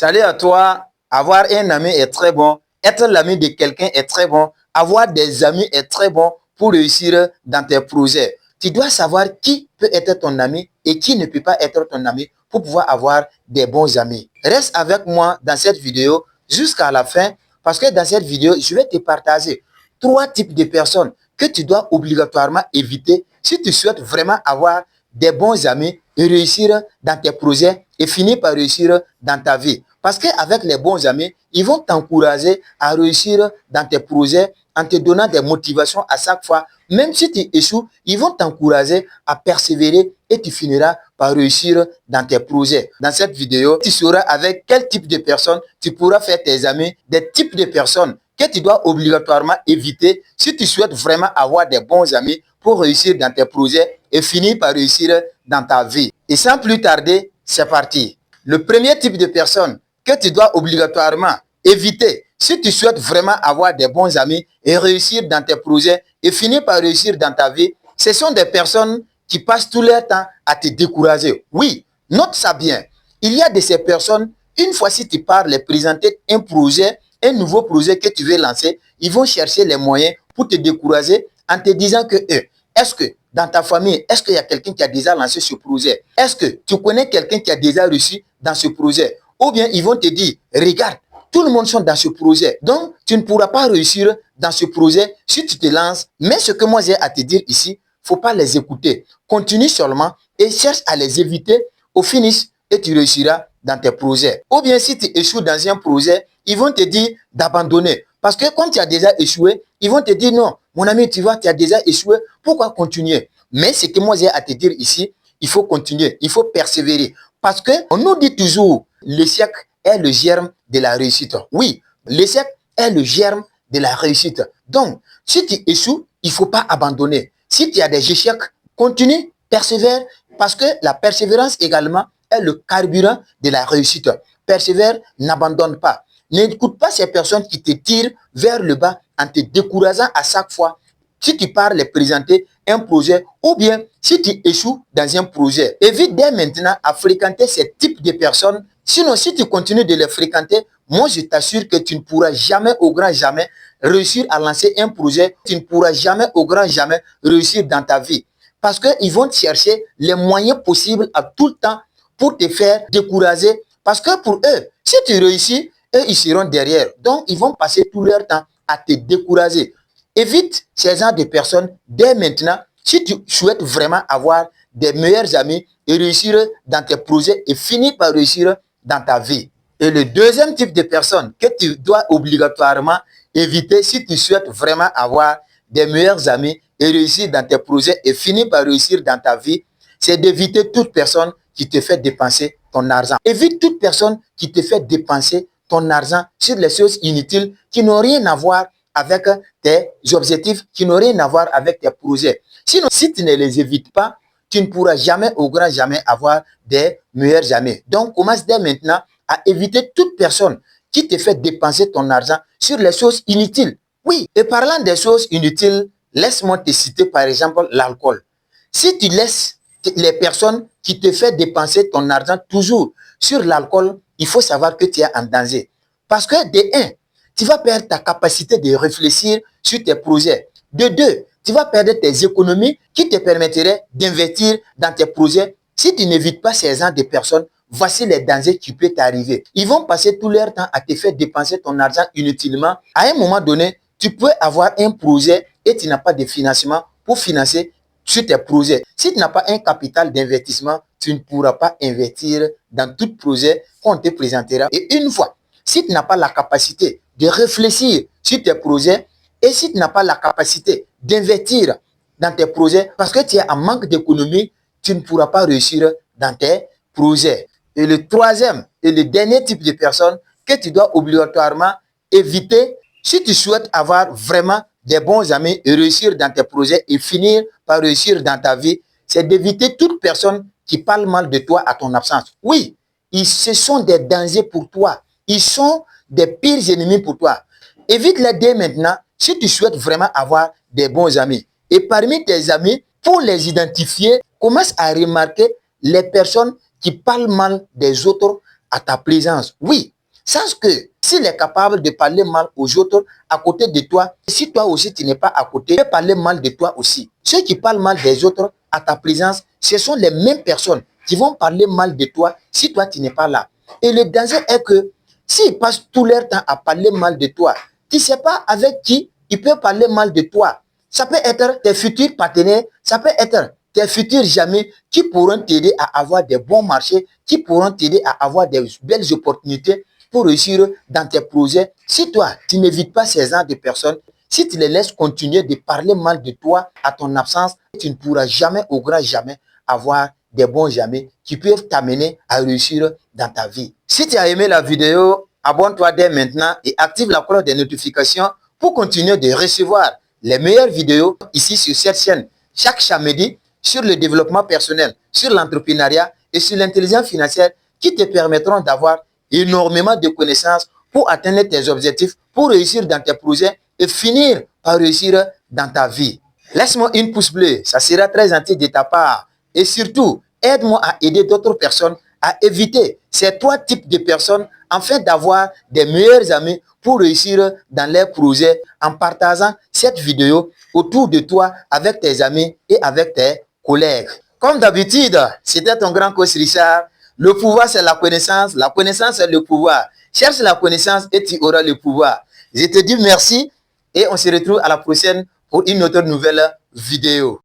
Salut à toi. Avoir un ami est très bon. Être l'ami de quelqu'un est très bon. Avoir des amis est très bon pour réussir dans tes projets. Tu dois savoir qui peut être ton ami et qui ne peut pas être ton ami pour pouvoir avoir des bons amis. Reste avec moi dans cette vidéo jusqu'à la fin parce que dans cette vidéo, je vais te partager 3 types de personnes que tu dois obligatoirement éviter si tu souhaites vraiment avoir des bons amis et réussir dans tes projets et finir par réussir dans ta vie. Parce qu'avec les bons amis, ils vont t'encourager à réussir dans tes projets en te donnant des motivations à chaque fois. Même si tu échoues, ils vont t'encourager à persévérer et tu finiras par réussir dans tes projets. Dans cette vidéo, tu sauras avec quel type de personnes tu pourras faire tes amis, des types de personnes que tu dois obligatoirement éviter si tu souhaites vraiment avoir des bons amis pour réussir dans tes projets et finir par réussir dans ta vie. Et sans plus tarder, c'est parti. Le premier type de personne que tu dois obligatoirement éviter si tu souhaites vraiment avoir des bons amis et réussir dans tes projets et finir par réussir dans ta vie, ce sont des personnes qui passent tout leur temps à te décourager. Oui, note ça bien. Il y a de ces personnes, une fois si tu pars les présenter un projet, un nouveau projet que tu veux lancer, ils vont chercher les moyens pour te décourager en te disant que est-ce que dans ta famille, est-ce qu'il y a quelqu'un qui a déjà lancé ce projet? Est-ce que tu connais quelqu'un qui a déjà réussi dans ce projet? Ou bien ils vont te dire, regarde, tout le monde sont dans ce projet. Donc, tu ne pourras pas réussir dans ce projet si tu te lances. Mais ce que moi j'ai à te dire ici, il ne faut pas les écouter. Continue seulement et cherche à les éviter au finish et tu réussiras dans tes projets. Ou bien si tu échoues dans un projet, ils vont te dire d'abandonner. Parce que quand tu as déjà échoué, ils vont te dire non, mon ami, tu vois, tu as déjà échoué, pourquoi continuer? Mais ce que moi j'ai à te dire ici, il faut continuer, il faut persévérer. Parce qu'on nous dit toujours, l'échec est le germe de la réussite. Oui, l'échec est le germe de la réussite. Donc, si tu échoues, il ne faut pas abandonner. Si tu as des échecs, continue, persévère, parce que la persévérance également est le carburant de la réussite. Persévère, n'abandonne pas. N'écoute pas ces personnes qui te tirent vers le bas en te décourageant à chaque fois. Si tu pars les présenter un projet ou bien si tu échoues dans un projet, évite dès maintenant à fréquenter ces types de personnes. Sinon, si tu continues de les fréquenter, moi je t'assure que tu ne pourras jamais au grand jamais réussir à lancer un projet. Tu ne pourras jamais au grand jamais réussir dans ta vie. Parce qu'ils vont te chercher les moyens possibles à tout le temps pour te faire décourager. Parce que pour eux, si tu réussis, eux, ils seront derrière. Donc, ils vont passer tout leur temps à te décourager. Évite ces genres de personnes dès maintenant si tu souhaites vraiment avoir des meilleurs amis et réussir dans tes projets et finir par réussir dans ta vie. Et le deuxième type de personnes que tu dois obligatoirement éviter si tu souhaites vraiment avoir des meilleurs amis et réussir dans tes projets et finir par réussir dans ta vie, c'est d'éviter toute personne qui te fait dépenser ton argent. Évite toute personne qui te fait dépenser ton argent sur les choses inutiles qui n'ont rien à voir avec tes objectifs, qui n'ont rien à voir avec tes projets. Sinon, si tu ne les évites pas, tu ne pourras jamais, au grand jamais, avoir des meilleurs amis. Donc, commence dès maintenant à éviter toute personne qui te fait dépenser ton argent sur les choses inutiles. Oui, et parlant des choses inutiles, laisse-moi te citer par exemple l'alcool. Si tu laisses les personnes qui te font dépenser ton argent toujours sur l'alcool, il faut savoir que tu es en danger. Parce que de un, tu vas perdre ta capacité de réfléchir sur tes projets. De deux, tu vas perdre tes économies qui te permettraient d'investir dans tes projets. Si tu n'évites pas ces gens de personnes, voici les dangers qui peuvent t'arriver. Ils vont passer tout leur temps à te faire dépenser ton argent inutilement. À un moment donné, tu peux avoir un projet et tu n'as pas de financement pour financer sur tes projets. Si tu n'as pas un capital d'investissement, tu ne pourras pas investir dans tout projet qu'on te présentera. Et une fois, si tu n'as pas la capacité de réfléchir sur tes projets et si tu n'as pas la capacité d'investir dans tes projets parce que tu es en manque d'économie, tu ne pourras pas réussir dans tes projets. Et le troisième et le dernier type de personne que tu dois obligatoirement éviter si tu souhaites avoir vraiment des bons amis et réussir dans tes projets et finir par réussir dans ta vie, c'est d'éviter toute personne qui parle mal de toi à ton absence. Oui, ce sont des dangers pour toi. Ils sont des pires ennemis pour toi. Évite-les dès maintenant si tu souhaites vraiment avoir des bons amis. Et parmi tes amis, pour les identifier, commence à remarquer les personnes qui parlent mal des autres à ta présence. Oui, sache que s'il est capable de parler mal aux autres à côté de toi, si toi aussi tu n'es pas à côté, il peut parler mal de toi aussi. Ceux qui parlent mal des autres à ta présence, ce sont les mêmes personnes qui vont parler mal de toi si toi tu n'es pas là. Et le danger est que s'ils passent tout leur temps à parler mal de toi, tu ne sais pas avec qui ils peuvent parler mal de toi. Ça peut être tes futurs partenaires, ça peut être tes futurs amis qui pourront t'aider à avoir des bons marchés, qui pourront t'aider à avoir des belles opportunités pour réussir dans tes projets. Si toi, tu n'évites pas ces genres de personnes, si tu les laisses continuer de parler mal de toi à ton absence, tu ne pourras jamais, au grand jamais, avoir des bons amis qui peuvent t'amener à réussir dans ta vie. Si tu as aimé la vidéo, abonne-toi dès maintenant et active la cloche des notifications pour continuer de recevoir les meilleures vidéos ici sur cette chaîne. Chaque samedi, sur le développement personnel, sur l'entrepreneuriat et sur l'intelligence financière qui te permettront d'avoir énormément de connaissances pour atteindre tes objectifs, pour réussir dans tes projets et finir par réussir dans ta vie. Laisse-moi une pouce bleue, ça sera très gentil de ta part. Et surtout, aide-moi à aider d'autres personnes à éviter ces trois types de personnes afin d'avoir des meilleurs amis pour réussir dans leurs projets en partageant cette vidéo autour de toi avec tes amis et avec tes collègues. Comme d'habitude, c'était ton grand coach Richard. Le pouvoir, c'est la connaissance c'est le pouvoir. Cherche la connaissance et tu auras le pouvoir. Je te dis merci et on se retrouve à la prochaine pour une autre nouvelle vidéo.